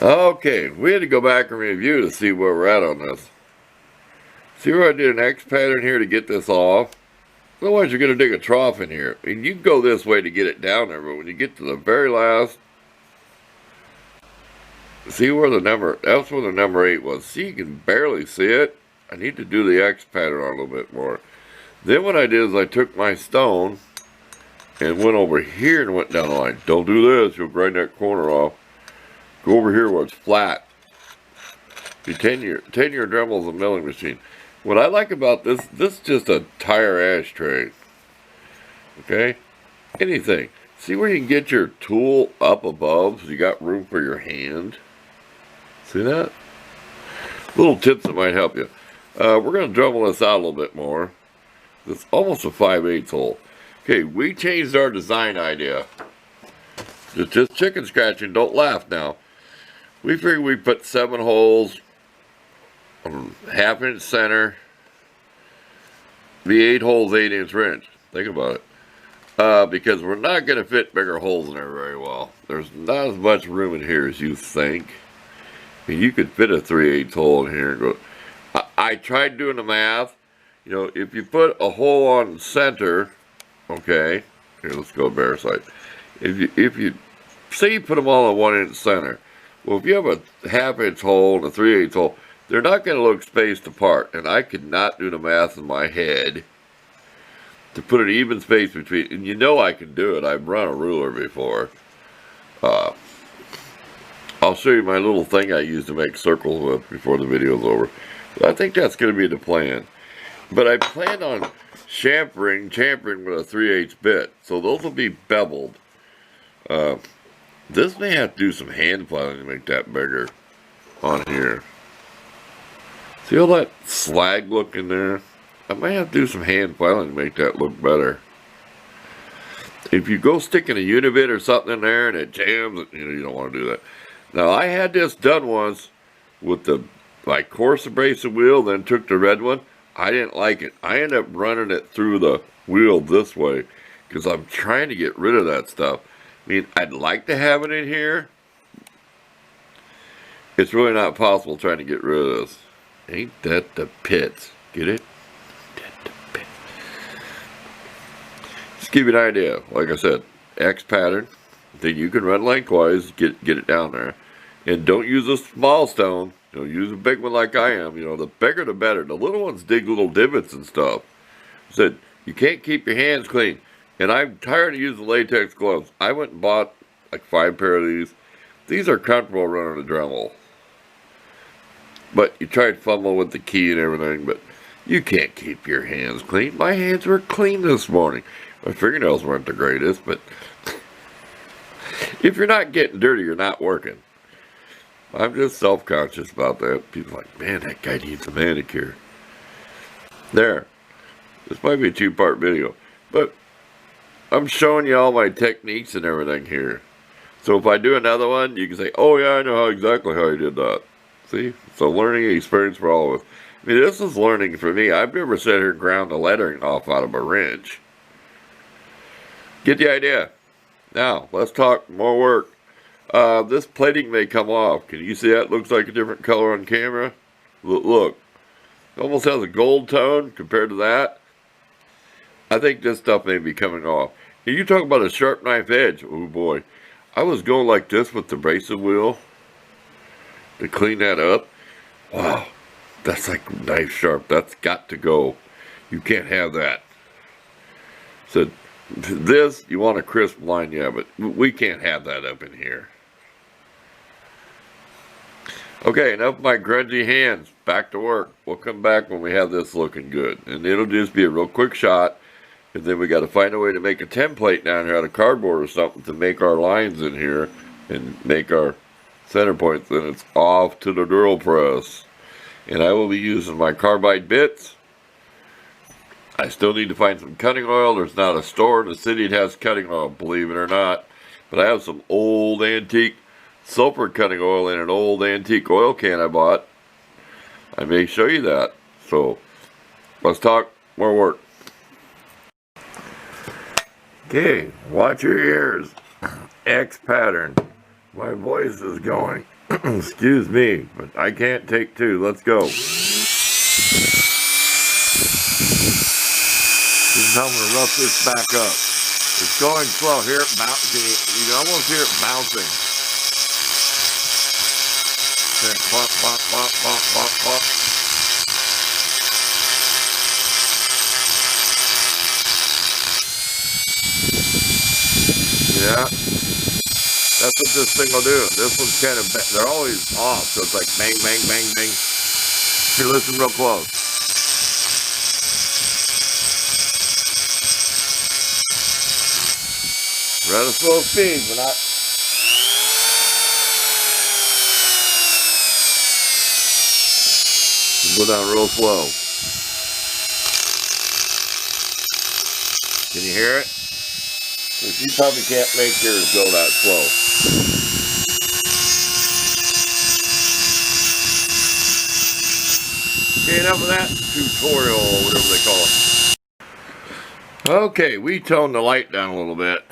Okay, we had to go back and review to see where we're at on this. See where I did an X pattern here to get this off? Otherwise you're going to dig a trough in here. And you can go this way to get it down there, but when you get to the very last, see where that's where the number 8 was. See, you can barely see it. I need to do the X pattern on a little bit more. Then what I did is I took my stone and went over here and went down the line. Don't do this, you'll grind that corner off. Go over here where it's flat. The 10-year Dremel is a milling machine. What I like about this is just a tire ashtray. Okay? Anything. See where you can get your tool up above so you got room for your hand? See that? Little tips that might help you. We're going to Dremel this out a little bit more. It's almost a 5/8 hole. Okay, we changed our design idea. Just chicken scratching, don't laugh now. We figured we put 7 holes, 1/2 inch center, be 8 holes, 8-inch wrench. Think about it. Because we're not going to fit bigger holes in there very well. There's not as much room in here as you think. I mean, you could fit a 3/8 hole in here and go. I tried doing the math. You know, if you put a hole on center, okay, here, let's go bare side. If you say you put them all on 1-inch center, well, if you have a 1/2 inch hole and a 3/8 hole, they're not going to look spaced apart. And I could not do the math in my head to put an even space between. And you know I can do it. I've run a ruler before. I'll show you my little thing I use to make circles with before the video's over. But I think that's going to be the plan. But I plan on chamfering with a 3/8 bit. So those will be beveled. This may have to do some hand filing to make that bigger on here. See all that slag look in there? I might have to do some hand filing to make that look better. If you go sticking a unibit or something in there and it jams, you don't want to do that. Now I had this done once with my coarse abrasive wheel, then took the red one. I didn't like it. I ended up running it through the wheel this way because I'm trying to get rid of that stuff. I mean, I'd like to have it in here. It's really not possible trying to get rid of this. Ain't that the pits? Get it? Ain't that the pits? Just give you an idea. Like I said, X pattern. Then you can run lengthwise, get it down there. And don't use a small stone. Use a big one like I am. The bigger the better. The little ones dig little divots and stuff. I said, you can't keep your hands clean. And I'm tired of using latex gloves. I went and bought like 5 pair of these. These are comfortable running a Dremel. But you try to fumble with the key and everything, but you can't keep your hands clean. My hands were clean this morning. My fingernails weren't the greatest, but if you're not getting dirty, you're not working. I'm just self-conscious about that. People are like, man, that guy needs a manicure. There. This might be a 2-part video. But I'm showing you all my techniques and everything here. So if I do another one, you can say, oh yeah, I know exactly how I did that. See? It's a learning experience for all of us. I mean, this is learning for me. I've never sat here and ground the lettering off out of a wrench. Get the idea. Now, let's talk more work. This plating may come off. Can you see that? Looks like a different color on camera. Look. It almost has a gold tone compared to that. I think this stuff may be coming off. And you talk about a sharp knife edge. Oh boy. I was going like this with the abrasive wheel to clean that up. Wow. That's like knife sharp. That's got to go. You can't have that. So this, you want a crisp line, yeah, but we can't have that up in here. Okay, enough of my grungy hands. Back to work. We'll come back when we have this looking good. And it'll just be a real quick shot. And then we got to find a way to make a template down here out of cardboard or something to make our lines in here and make our center points. Then it's off to the drill press. And I will be using my carbide bits. I still need to find some cutting oil. There's not a store in the city that has cutting oil, believe it or not. But I have some old antique sulfur cutting oil in an old antique oil can I bought. I may show you that. So, let's talk more work. Okay, watch your ears. X pattern. My voice is going. Excuse me, but I can't take two. Let's go. This is how I'm going to rough this back up. It's going slow. Hear it bouncing. You can almost hear it bouncing. Bump, bump, bump, bump, bump, bump. Yeah. That's what this thing will do. This one's kind of, they're always off, so it's like bang, bang, bang, bang. If you listen real close. We're at a slow speed. We're not. Go down real slow. Can you hear it? Because you probably can't make yours go that slow. Okay, enough of that tutorial, or whatever they call it. Okay, we toned the light down a little bit.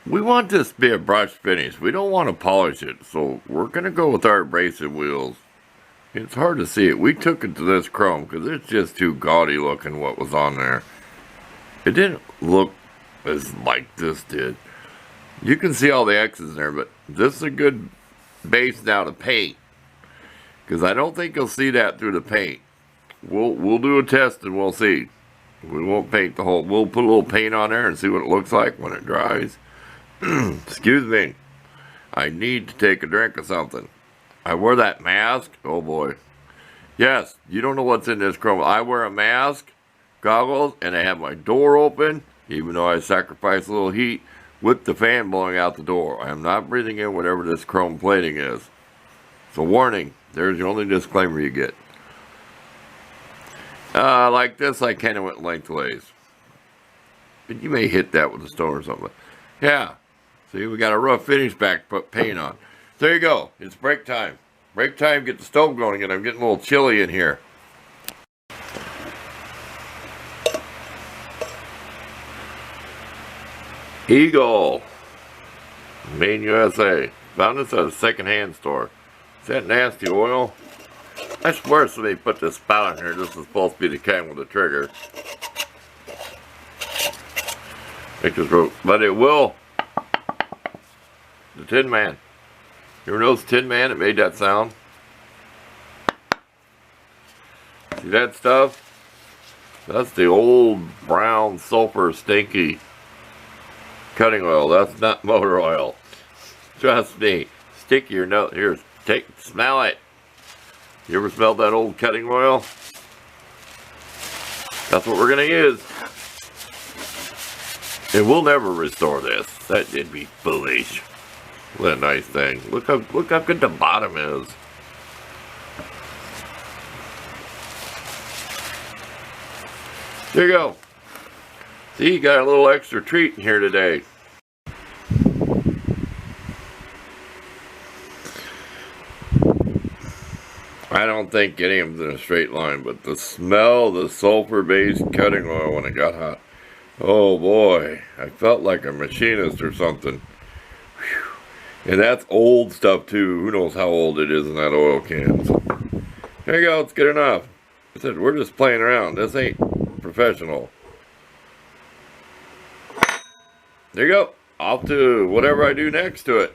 We want this to be a brush finish. We don't want to polish it, so we're going to go with our abrasive wheels. It's hard to see it. We took it to this chrome because it's just too gaudy looking what was on there. It didn't look as like this did. You can see all the X's in there, but this is a good base now to paint. Because I don't think you'll see that through the paint. We'll do a test and we'll see. We won't paint the whole. We'll put a little paint on there and see what it looks like when it dries. Excuse me. I need to take a drink of something. I wear that mask. Oh boy. Yes, you don't know what's in this chrome. I wear a mask, goggles, and I have my door open, even though I sacrifice a little heat, with the fan blowing out the door. I am not breathing in whatever this chrome plating is. So warning, there's the only disclaimer you get. Like this, I kind of went lengthways. But you may hit that with a stone or something. Yeah. See, we got a rough finish back to put paint on. There you go. It's break time. Break time, get the stove going again. I'm getting a little chilly in here. Eagle. Maine, USA. Found this at a second-hand store. Is that nasty oil? I swear somebody put this spout in here. This is supposed to be the kind with the trigger. But it will. The Tin Man. You ever notice Tin Man? It made that sound. See that stuff? That's the old brown sulfur stinky cutting oil. That's not motor oil. Trust me. Stick your nose. Here, smell it. You ever smelled that old cutting oil? That's what we're gonna use. And we'll never restore this. That'd be foolish. What a nice thing. Look how good the bottom is. There you go. See, you got a little extra treat in here today. I don't think any of them's in a straight line, but the smell of the sulfur-based cutting oil when it got hot. Oh boy, I felt like a machinist or something. Whew. And that's old stuff too. Who knows how old it is in that oil can. So, there you go, it's good enough. I said, we're just playing around. This ain't professional. There you go. Off to whatever I do next to it.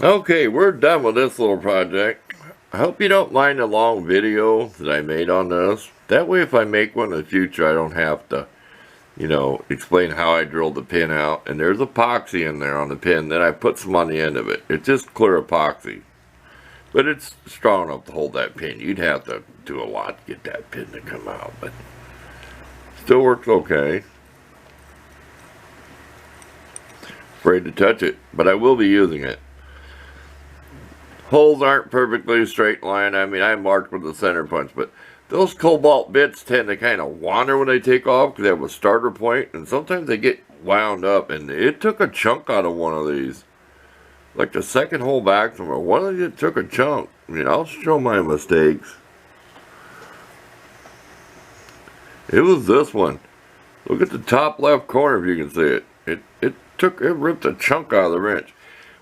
Okay, we're done with this little project. I hope you don't mind the long video that I made on this. That way if I make one in the future, I don't have to, explain how I drilled the pin out. And there's epoxy in there on the pin. Then I put some on the end of it. It's just clear epoxy. But it's strong enough to hold that pin. You'd have to do a lot to get that pin to come out. But still works okay. Afraid to touch it. But I will be using it. Holes aren't perfectly straight line. I mean, I marked with the center punch, but those cobalt bits tend to kind of wander when they take off because they have a starter point, and sometimes they get wound up, and it took a chunk out of one of these. Like the second hole back from it, one of these took a chunk. I mean, I'll show my mistakes. It was this one. Look at the top left corner if you can see it. It ripped a chunk out of the wrench.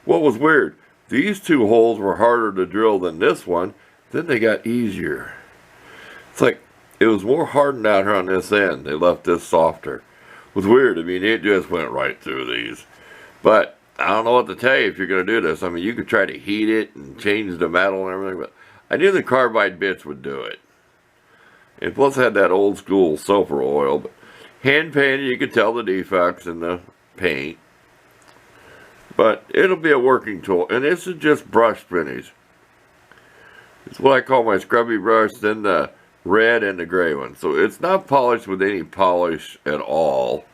What was weird, these two holes were harder to drill than this one, then they got easier. It's like, it was more hardened out here on this end. They left this softer. It was weird. I mean, it just went right through these. But I don't know what to tell you if you're going to do this. I mean, you could try to heat it and change the metal and everything, but I knew the carbide bits would do it. And plus it had that old school sulfur oil, but hand painted, you could tell the defects in the paint. But it'll be a working tool. And this is just brush finish. It's what I call my scrubby brush, then the red and the gray one. So it's not polished with any polish at all.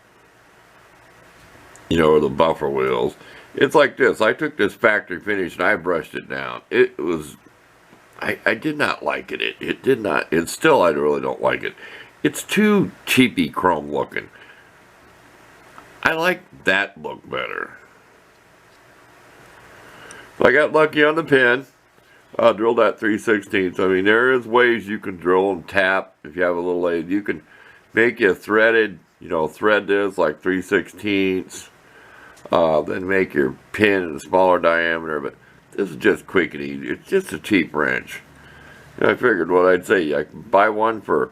You know, or the buffer wheels. It's like this. I took this factory finish and I brushed it down. It was... I did not like it. It did not... And still, I really don't like it. It's too cheapy chrome looking. I like that look better. I got lucky on the pin. I drilled that 3/16. I mean, there is ways you can drill and tap if you have a little lathe. You can make a threaded, you know, thread this like 3/16. Then make your pin in a smaller diameter. But this is just quick and easy. It's just a cheap wrench. And I figured what I'd say. I can buy one for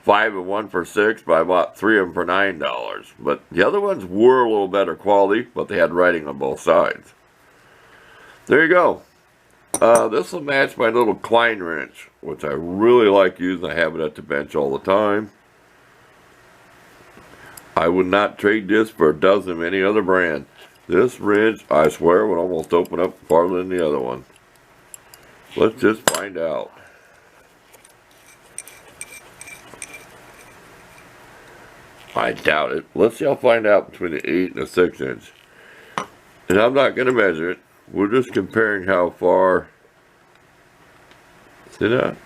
$5 and one for $6, but I bought 3 of them for $9. But the other ones were a little better quality, but they had writing on both sides. There you go. This will match my little Klein wrench, which I really like using. I have it at the bench all the time. I would not trade this for a dozen of any other brand. This wrench, I swear, would almost open up farther than the other one. Let's just find out. I doubt it. Let's see, I'll find out between the 8 and the 6 inch. And I'm not going to measure it. We're just comparing how far. See that?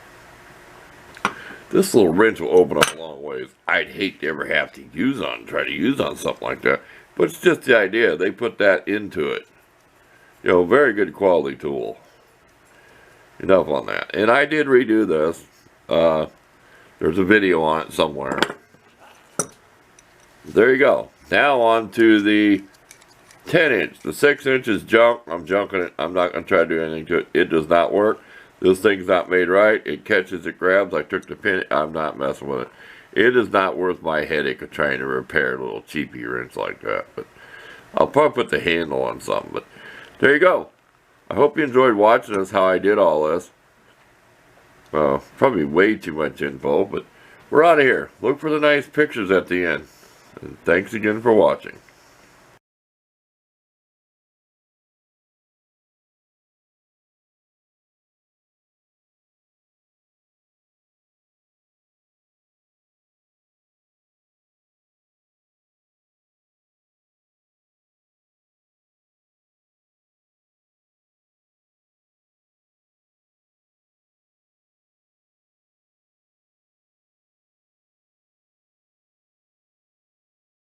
This little wrench will open up a long ways. I'd hate to ever have to try to use on something like that. But it's just the idea. They put that into it. You know, very good quality tool. Enough on that. And I did redo this. There's a video on it somewhere. There you go. Now on to the 10 inch. The 6 inch is junk. I'm junking it. I'm not going to try to do anything to it. It does not work. This thing's not made right. It catches, it grabs. I took the pin. I'm not messing with it. It is not worth my headache of trying to repair a little cheapy wrench like that. But I'll probably put the handle on something. But there you go. I hope you enjoyed watching this, how I did all this. Probably way too much info, but we're out of here. Look for the nice pictures at the end. And thanks again for watching.